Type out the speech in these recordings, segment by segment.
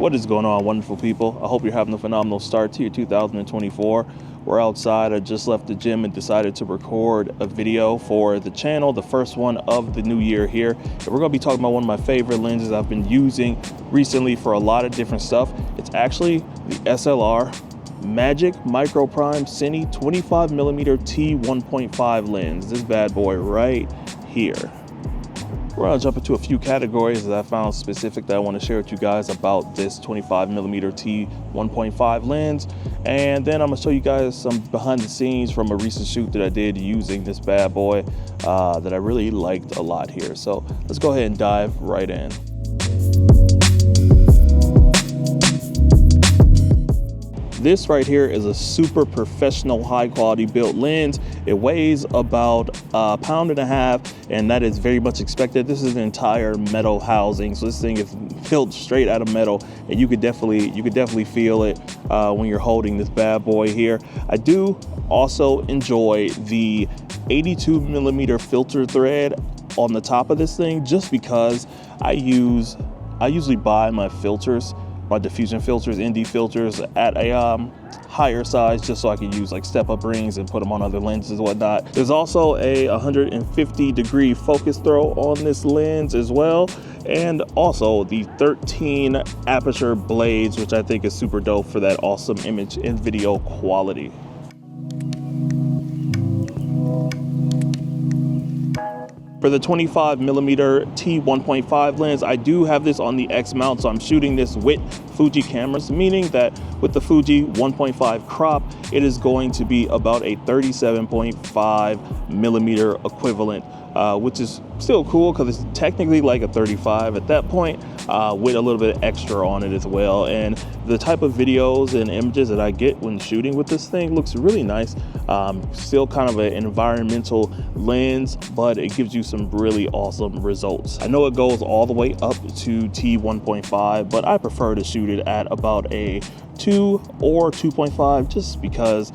What is going on, wonderful people? I hope you're having a phenomenal start to your 2024. We're outside. I just left the gym and decided to record a video for the channel, the first one of the new year here. And we're going to be talking about one of my favorite lenses I've been using recently for a lot of different stuff. It's actually the SLR Magic MicroPrime CINE 25mm T1.5 lens. This bad boy right here. We're gonna jump into a few categories that I found specific that I want to share with you guys about this 25mm T1.5 lens. And then I'm gonna show you guys some behind the scenes from a recent shoot that I did using this bad boy that I really liked a lot here. So let's go ahead and dive right in. This right here is a super professional, high quality built lens. It weighs about 1.5 pounds, and that is very much expected. This is an entire metal housing, so this thing is built straight out of metal, and you could definitely feel it when you're holding this bad boy here. I do also enjoy the 82mm filter thread on the top of this thing, just because I usually buy my filters, my diffusion filters, ND filters at a higher size, just so I can use like step-up rings and put them on other lenses and whatnot. There's also a 150-degree focus throw on this lens as well, and also the 13 aperture blades, which I think is super dope for that awesome image and video quality. For the 25mm T1.5 lens, I do have this on the X mount, so I'm shooting this with Fuji cameras, meaning that with the Fuji 1.5 crop, it is going to be about a 37.5mm equivalent, which is still cool because it's technically like a 35 at that point, with a little bit of extra on it as well. And the type of videos and images that I get when shooting with this thing looks really nice. Still kind of an environmental lens, but it gives you some really awesome results. I know it goes all the way up to T1.5, but I prefer to shoot it at about a 2 or 2.5, just because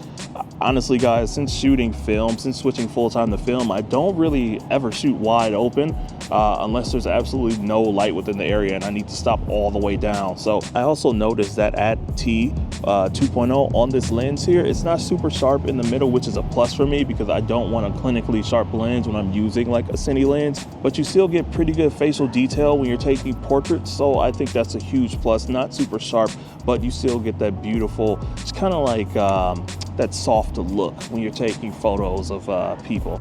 honestly guys, since shooting film, since switching full-time to film, I don't really ever shoot wide open unless there's absolutely no light within the area and I need to stop all the way down. So I also noticed that at T 2.0 on this lens here, it's not super sharp in the middle, which is a plus for me because I don't want a clinically sharp lens when I'm using like a CINE lens, but you still get pretty good facial detail when you're taking portraits. So I think that's a huge plus. Not super sharp, but you still get that beautiful, it's kind of like that soft look when you're taking photos of people.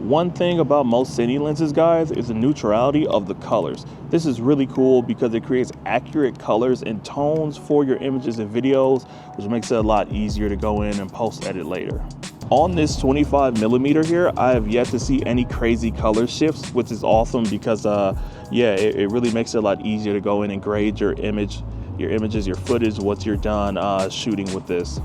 One thing about most CINE lenses, guys, is the neutrality of the colors. This is really cool because it creates accurate colors and tones for your images and videos, which makes it a lot easier to go in and post edit later. On this 25mm here, I have yet to see any crazy color shifts, which is awesome because yeah, it really makes it a lot easier to go in and grade your images, your footage once you're done shooting with this.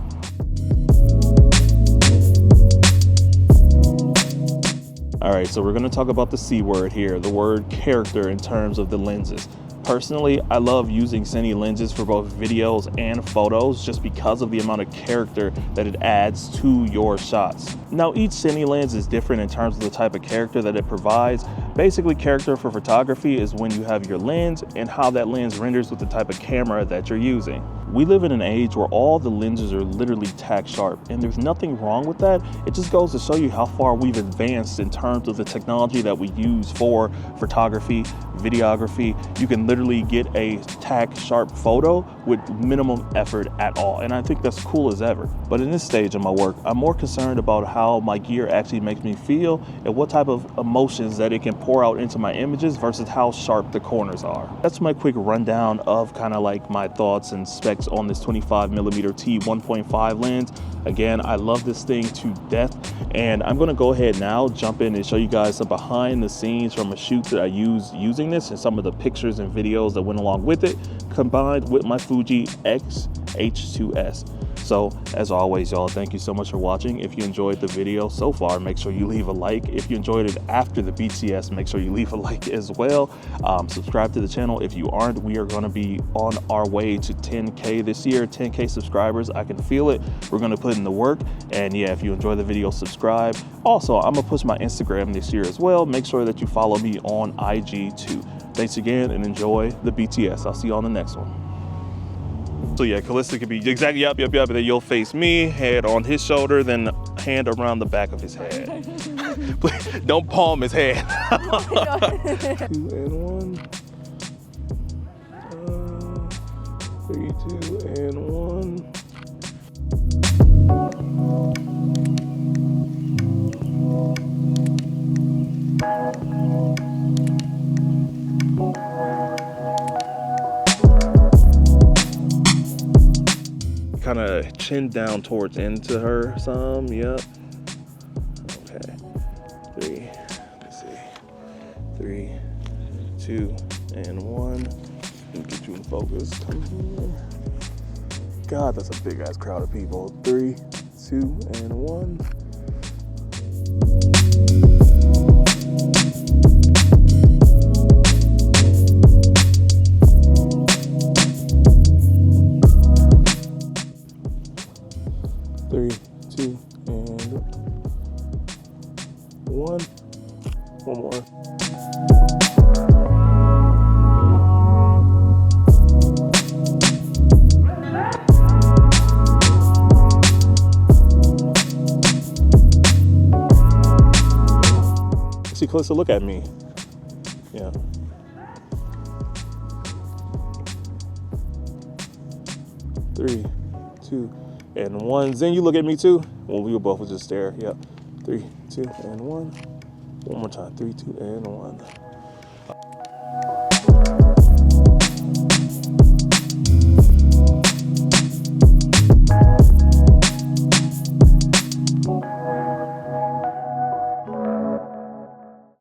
All right, so we're gonna talk about the C word here, the word character in terms of the lenses. Personally, I love using CINE lenses for both videos and photos just because of the amount of character that it adds to your shots. Now, each CINE lens is different in terms of the type of character that it provides. Basically, character for photography is when you have your lens and how that lens renders with the type of camera that you're using. We live in an age where all the lenses are literally tack sharp, and there's nothing wrong with that. It just goes to show you how far we've advanced in terms of the technology that we use for photography, videography. You can literally get a tack sharp photo with minimum effort at all, and I think that's cool as ever. But in this stage of my work, I'm more concerned about how my gear actually makes me feel and what type of emotions that it can pour out into my images versus how sharp the corners are. That's my quick rundown of kind of like my thoughts and specs on this 25mm T1.5 lens. Again, I love this thing to death, and I'm gonna go ahead now, jump in and show you guys some behind the scenes from a shoot that I used using this and some of the pictures and videos that went along with it, combined with my Fuji X X-H2S. So as always, y'all, thank you so much for watching. If you enjoyed the video so far, make sure you leave a like. If you enjoyed it after the BTS, make sure you leave a like as well. Subscribe to the channel if you aren't. We are going to be on our way to 10K this year, 10K subscribers. I can feel it. We're going to put in the work. And yeah, if you enjoy the video, subscribe. Also, I'm going to push my Instagram this year as well. Make sure that you follow me on IG too. Thanks again and enjoy the BTS. I'll see you on the next one. So yeah, Callista could be exactly, yep. Then you'll face me, head on his shoulder, then hand around the back of his head. Don't palm his head. 2 and 1. 3, 2 and 1. Kind of chin down towards into her some, yep. Okay, 3, let's see, 3, 2 and 1. Let me get you in focus. Come here. God, that's a big ass crowd of people. 3, 2 and 1. One more. See, closer, look at me. Yeah. Three, 2 and 1. Then you look at me too. Well, we will both just stare. Yep. 3, 2 and 1. One more time. 3, 2 and 1.